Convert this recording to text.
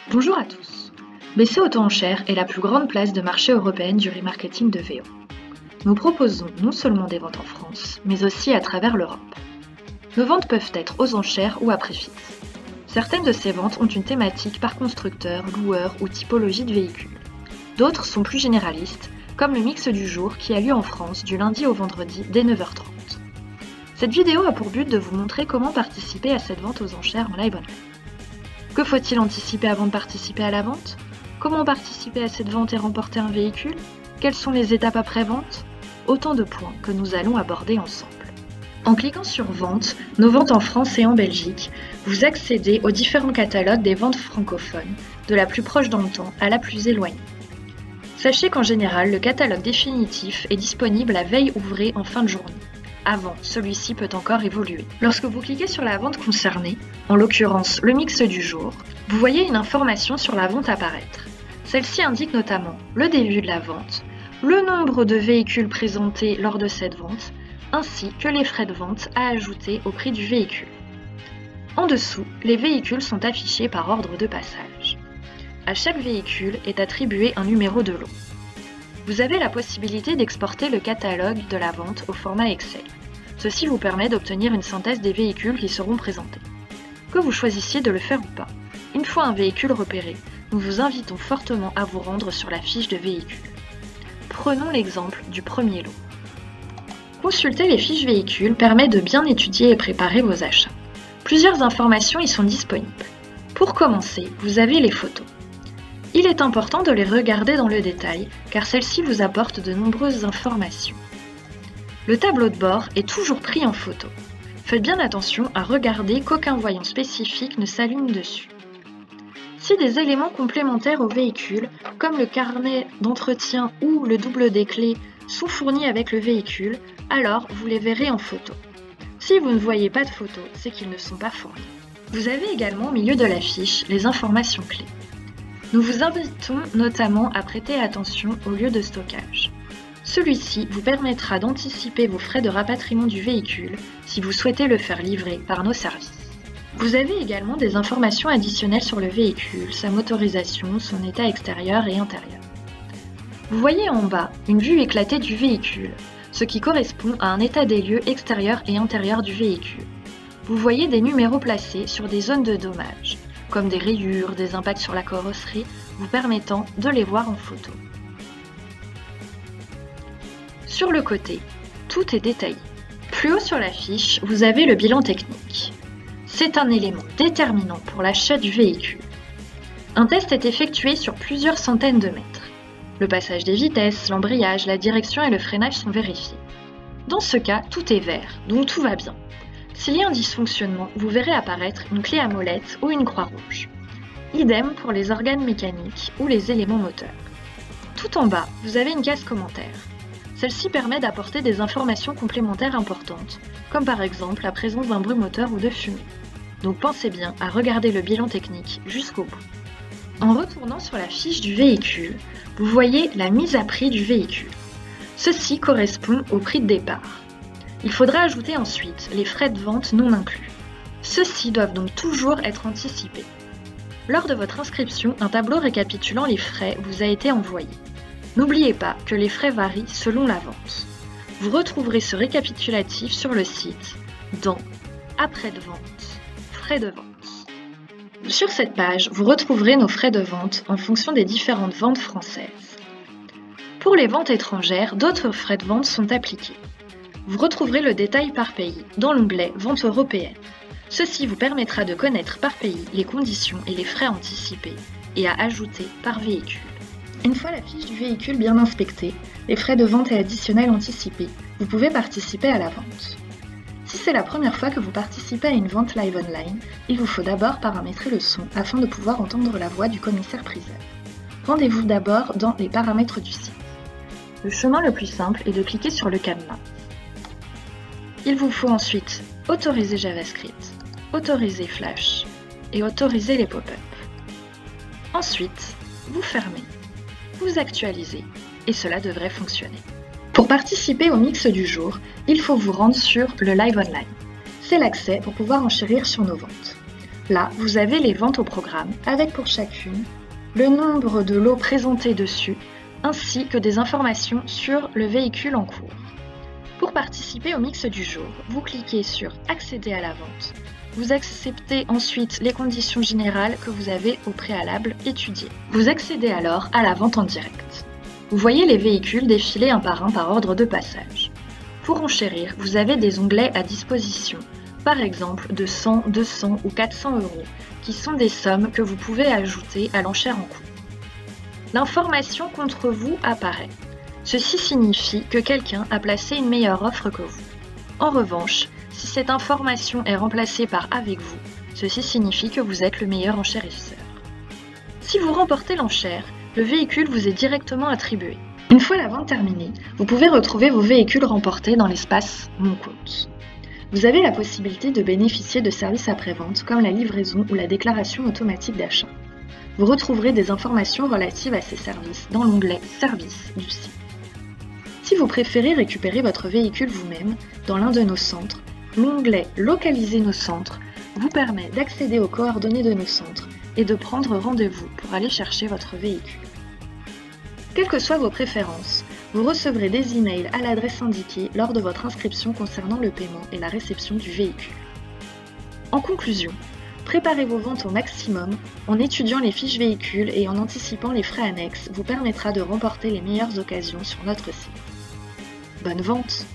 Bonjour à tous. BC Auto-enchères est la plus grande place de marché européenne du remarketing de VO. Nous proposons non seulement des ventes en France, mais aussi à travers l'Europe. Nos ventes peuvent être aux enchères ou à prix fixe. Certaines de ces ventes ont une thématique par constructeur, loueur ou typologie de véhicule. D'autres sont plus généralistes, comme le mix du jour qui a lieu en France du lundi au vendredi dès 9h30. Cette vidéo a pour but de vous montrer comment participer à cette vente aux enchères en live online. Que faut-il anticiper avant de participer à la vente? Comment participer à cette vente et remporter un véhicule? Quelles sont les étapes après-vente? Autant de points que nous allons aborder ensemble. En cliquant sur Vente, nos ventes en France et en Belgique, vous accédez aux différents catalogues des ventes francophones, de la plus proche dans le temps à la plus éloignée. Sachez qu'en général, le catalogue définitif est disponible la veille ouvrée en fin de journée. Avant, celui-ci peut encore évoluer. Lorsque vous cliquez sur la vente concernée, en l'occurrence le mix du jour, vous voyez une information sur la vente apparaître. Celle-ci indique notamment le début de la vente, le nombre de véhicules présentés lors de cette vente, ainsi que les frais de vente à ajouter au prix du véhicule. En dessous, les véhicules sont affichés par ordre de passage. À chaque véhicule est attribué un numéro de lot. Vous avez la possibilité d'exporter le catalogue de la vente au format Excel. Ceci vous permet d'obtenir une synthèse des véhicules qui seront présentés. Que vous choisissiez de le faire ou pas, une fois un véhicule repéré, nous vous invitons fortement à vous rendre sur la fiche de véhicule. Prenons l'exemple du premier lot. Consulter les fiches véhicules permet de bien étudier et préparer vos achats. Plusieurs informations y sont disponibles. Pour commencer, vous avez les photos. Il est important de les regarder dans le détail car celles-ci vous apportent de nombreuses informations. Le tableau de bord est toujours pris en photo. Faites bien attention à regarder qu'aucun voyant spécifique ne s'aligne dessus. Si des éléments complémentaires au véhicule, comme le carnet d'entretien ou le double des clés, sont fournis avec le véhicule, alors vous les verrez en photo. Si vous ne voyez pas de photos, c'est qu'ils ne sont pas fournis. Vous avez également au milieu de la fiche les informations clés. Nous vous invitons notamment à prêter attention au lieu de stockage. Celui-ci vous permettra d'anticiper vos frais de rapatriement du véhicule si vous souhaitez le faire livrer par nos services. Vous avez également des informations additionnelles sur le véhicule, sa motorisation, son état extérieur et intérieur. Vous voyez en bas une vue éclatée du véhicule, ce qui correspond à un état des lieux extérieur et intérieur du véhicule. Vous voyez des numéros placés sur des zones de dommages, comme des rayures, des impacts sur la carrosserie, vous permettant de les voir en photo. Sur le côté, tout est détaillé. Plus haut sur la fiche, vous avez le bilan technique. C'est un élément déterminant pour l'achat du véhicule. Un test est effectué sur plusieurs centaines de mètres. Le passage des vitesses, l'embrayage, la direction et le freinage sont vérifiés. Dans ce cas, tout est vert, donc tout va bien. S'il y a un dysfonctionnement, vous verrez apparaître une clé à molette ou une croix rouge. Idem pour les organes mécaniques ou les éléments moteurs. Tout en bas, vous avez une case commentaires. Celle-ci permet d'apporter des informations complémentaires importantes, comme par exemple la présence d'un bruit moteur ou de fumée. Donc pensez bien à regarder le bilan technique jusqu'au bout. En retournant sur la fiche du véhicule, vous voyez la mise à prix du véhicule. Ceci correspond au prix de départ. Il faudra ajouter ensuite les frais de vente non inclus. Ceux-ci doivent donc toujours être anticipés. Lors de votre inscription, un tableau récapitulant les frais vous a été envoyé. N'oubliez pas que les frais varient selon la vente. Vous retrouverez ce récapitulatif sur le site dans Après de vente, frais de vente. Sur cette page, vous retrouverez nos frais de vente en fonction des différentes ventes françaises. Pour les ventes étrangères, d'autres frais de vente sont appliqués. Vous retrouverez le détail par pays dans l'onglet Vente européenne. Ceci vous permettra de connaître par pays les conditions et les frais anticipés et à ajouter par véhicule. Une fois la fiche du véhicule bien inspectée, les frais de vente et additionnels anticipés, vous pouvez participer à la vente. Si c'est la première fois que vous participez à une vente live online, il vous faut d'abord paramétrer le son afin de pouvoir entendre la voix du commissaire-priseur. Rendez-vous d'abord dans les paramètres du site. Le chemin le plus simple est de cliquer sur le cadenas. Il vous faut ensuite autoriser JavaScript, autoriser Flash et autoriser les pop-up. Ensuite, vous fermez, vous actualisez et cela devrait fonctionner. Pour participer au mix du jour, il faut vous rendre sur le Live Online. C'est l'accès pour pouvoir enchérir sur nos ventes. Là, vous avez les ventes au programme, avec pour chacune le nombre de lots présentés dessus, ainsi que des informations sur le véhicule en cours. Pour participer au mix du jour, vous cliquez sur « Accéder à la vente ». Vous acceptez ensuite les conditions générales que vous avez au préalable étudiées. Vous accédez alors à la vente en direct. Vous voyez les véhicules défiler un par ordre de passage. Pour enchérir, vous avez des onglets à disposition, par exemple de 100, 200 ou 400 euros, qui sont des sommes que vous pouvez ajouter à l'enchère en cours. L'information contre vous apparaît. Ceci signifie que quelqu'un a placé une meilleure offre que vous. En revanche, si cette information est remplacée par « avec vous », ceci signifie que vous êtes le meilleur enchérisseur. Si vous remportez l'enchère, le véhicule vous est directement attribué. Une fois la vente terminée, vous pouvez retrouver vos véhicules remportés dans l'espace « Mon compte ». Vous avez la possibilité de bénéficier de services après-vente comme la livraison ou la déclaration automatique d'achat. Vous retrouverez des informations relatives à ces services dans l'onglet « Services » du site. Si vous préférez récupérer votre véhicule vous-même dans l'un de nos centres, l'onglet « Localiser nos centres » vous permet d'accéder aux coordonnées de nos centres et de prendre rendez-vous pour aller chercher votre véhicule. Quelles que soient vos préférences, vous recevrez des emails à l'adresse indiquée lors de votre inscription concernant le paiement et la réception du véhicule. En conclusion, préparez vos ventes au maximum en étudiant les fiches véhicules et en anticipant les frais annexes vous permettra de remporter les meilleures occasions sur notre site. Bonne vente!